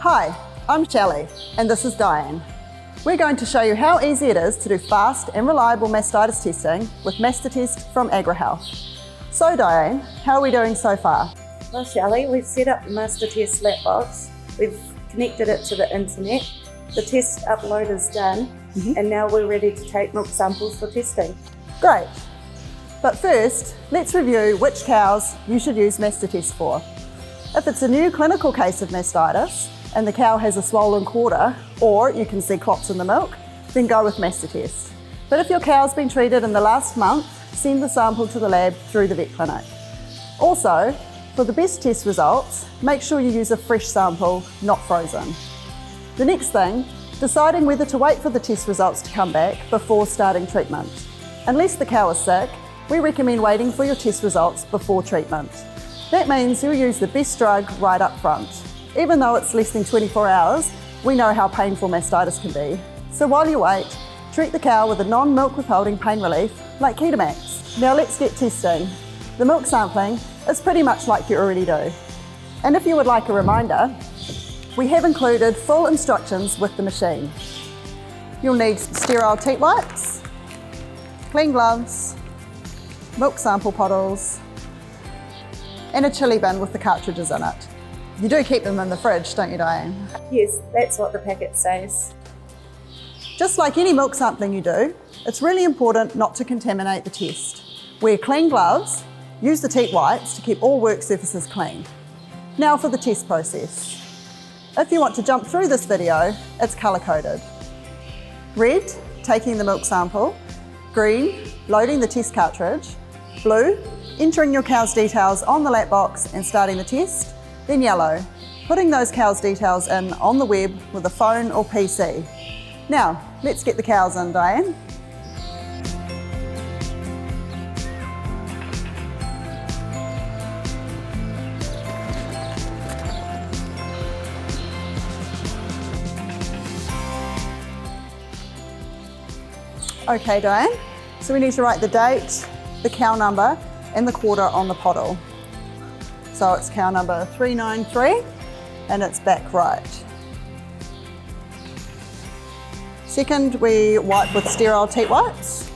Hi, I'm Shelley and this is Diane. We're going to show you how easy it is to do fast and reliable mastitis testing with Mastatest from AgriHealth. So Diane, how are we doing so far? Well, Shelley, we've set up the Mastatest lap box. We've connected it to the internet. The test upload is done, and now we're ready to take milk samples for testing. Great. But first, let's review which cows you should use Mastatest for. If it's a new clinical case of mastitis and the cow has a swollen quarter, or you can see clots in the milk, then go with Mastatest. But if your cow's been treated in the last month, send the sample to the lab through the vet clinic. Also, for the best test results, make sure you use a fresh sample, not frozen. The next thing, deciding whether to wait for the test results to come back before starting treatment. Unless the cow is sick, we recommend waiting for your test results before treatment. That means you'll use the best drug right up front. Even though it's less than 24 hours, we know how painful mastitis can be. So while you wait, treat the cow with a non-milk withholding pain relief like Ketamax. Now let's get testing. The milk sampling is pretty much like you already do. And if you would like a reminder, we have included full instructions with the machine. You'll need sterile teat wipes, clean gloves, milk sample bottles, and a chili bin with the cartridges in it. You do keep them in the fridge, don't you, Diane? Yes, that's what the packet says. Just like any milk sampling you do, it's really important not to contaminate the test. Wear clean gloves, use the teat wipes to keep all work surfaces clean. Now for the test process. If you want to jump through this video, it's colour-coded. Red, taking the milk sample. Green, loading the test cartridge. Blue, entering your cow's details on the lap box and starting the test. Then yellow, putting those cow's details in on the web with a phone or PC. Now, let's get the cows in, Diane. Okay, Diane, so we need to write the date, the cow number, and the quarter on the pottle. So it's cow number 393, and it's back right. Second, we wipe with sterile teat wipes.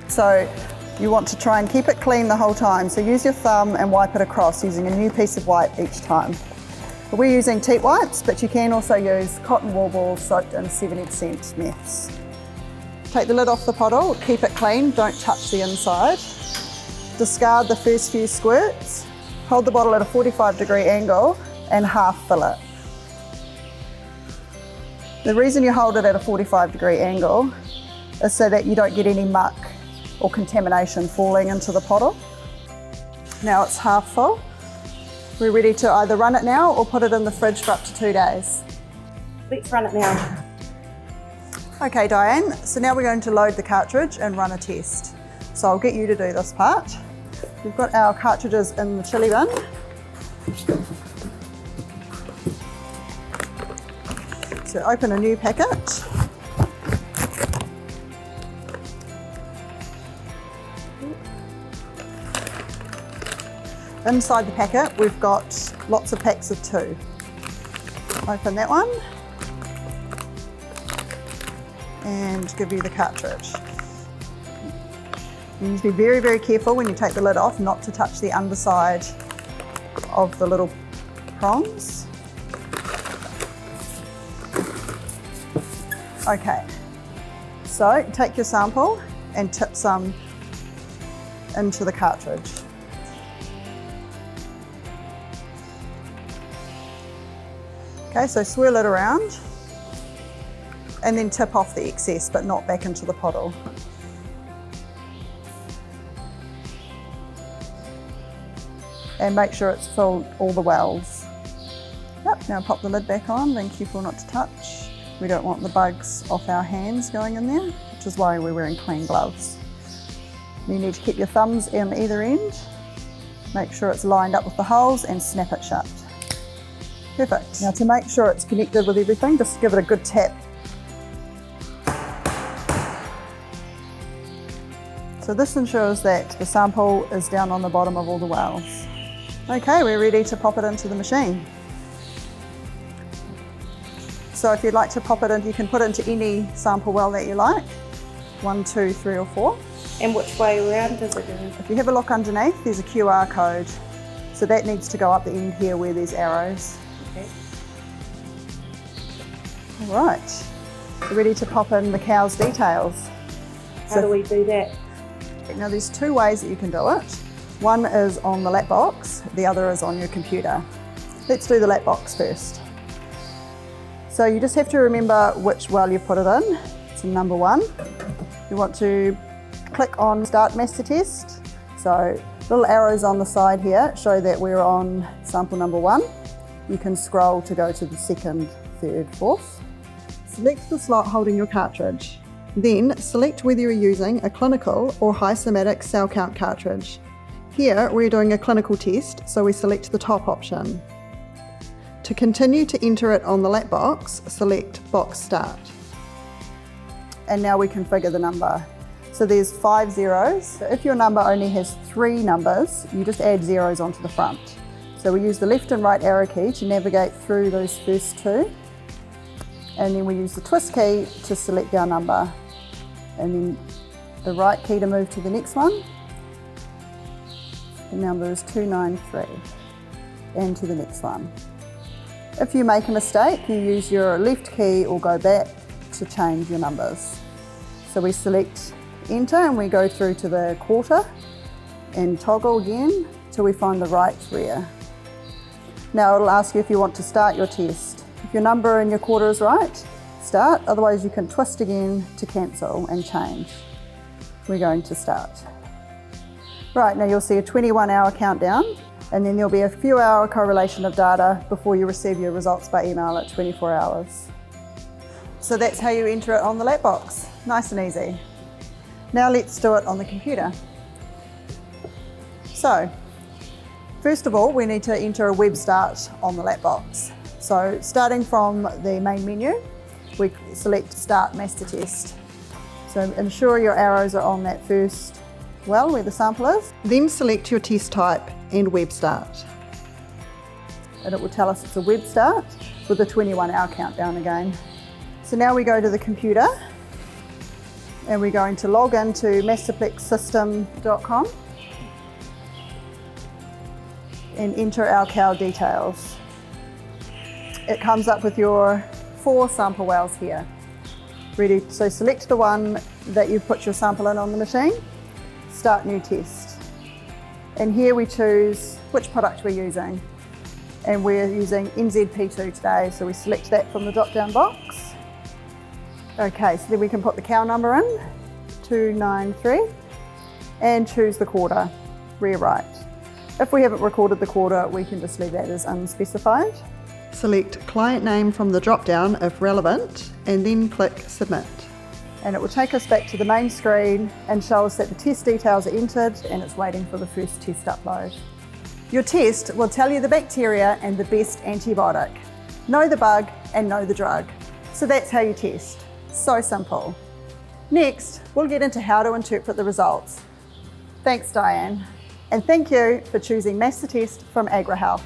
So you want to try and keep it clean the whole time. So use your thumb and wipe it across using a new piece of wipe each time. We're using teat wipes, but you can also use cotton wool balls soaked in 70% meths. Take the lid off the pottle, keep it clean, don't touch the inside. Discard the first few squirts. Hold the bottle at a 45-degree angle and half fill it. The reason you hold it at a 45-degree angle is so that you don't get any muck or contamination falling into the pottle. Now it's half full. We're ready to either run it now or put it in the fridge for up to 2 days. Let's run it now. Okay, Diane, so now we're going to load the cartridge and run a test. So I'll get you to do this part. We've got our cartridges in the chili bin. So open a new packet. Inside the packet, we've got lots of packs of 2. Open that one and give you the cartridge. You need to be very, very careful when you take the lid off not to touch the underside of the little prongs. Okay, so take your sample and tip some into the cartridge. Okay, so swirl it around and then tip off the excess, but not back into the pottle. And make sure it's filled all the wells. Yep, now pop the lid back on, being careful not to touch. We don't want the bugs off our hands going in there, which is why we're wearing clean gloves. You need to keep your thumbs on either end. Make sure it's lined up with the holes and snap it shut. Perfect. Now to make sure it's connected with everything, just give it a good tap. So this ensures that the sample is down on the bottom of all the wells. Okay, we're ready to pop it into the machine. So if you'd like to pop it in, you can put it into any sample well that you like. 1, 2, 3 or 4. And which way around does it go? If you have a look underneath, there's a QR code. So that needs to go up the end here where there's arrows. Okay. All right, we're ready to pop in the cow's details. How do we do that? Now there's 2 ways that you can do it. One is on the lap box, the other is on your computer. Let's do the lap box first. So you just have to remember which well you put it in. So number 1, you want to click on Start Mastatest. So little arrows on the side here show that we're on sample number 1. You can scroll to go to the 2nd, 3rd, 4th. Select the slot holding your cartridge. Then select whether you're using a clinical or high somatic cell count cartridge. Here we're doing a clinical test, so we select the top option. To continue to enter it on the lap box, select Box Start. And now we configure the number. So there's 5 zeros. So if your number only has 3 numbers, you just add zeros onto the front. So we use the left and right arrow key to navigate through those first 2. And then we use the twist key to select our number. And then the right key to move to the next one. The number is 293. And to the next one. If you make a mistake, you use your left key or go back to change your numbers. So we select enter and we go through to the quarter and toggle again till we find the right rear. Now it'll ask you if you want to start your test. If your number in your quarter is right, start, otherwise you can twist again to cancel and change. We're going to start. Right, now you'll see a 21-hour countdown, and then there'll be a few hour correlation of data before you receive your results by email at 24 hours. So that's how you enter it on the lap box. Nice and easy. Now let's do it on the computer. So, first of all, we need to enter a web start on the lap box. So starting from the main menu, we select Start Mastatest. So ensure your arrows are on that first well where the sample is. Then select your test type and web start. And it will tell us it's a web start with a 21-hour countdown again. So now we go to the computer and we're going to log into masterplexsystem.com and enter our cow details. It comes up with your 4 sample wells here. Ready, so select the one that you've put your sample in on the machine, start new test. And here we choose which product we're using. And we're using NZP2 today, so we select that from the drop-down box. Okay, so then we can put the cow number in, 293, and choose the quarter, rear right. If we haven't recorded the quarter, we can just leave that as unspecified. Select client name from the drop-down if relevant, and then click Submit. And it will take us back to the main screen and show us that the test details are entered and it's waiting for the first test upload. Your test will tell you the bacteria and the best antibiotic. Know the bug and know the drug. So that's how you test. So simple. Next, we'll get into how to interpret the results. Thanks, Diane. And thank you for choosing Mastatest from AgriHealth.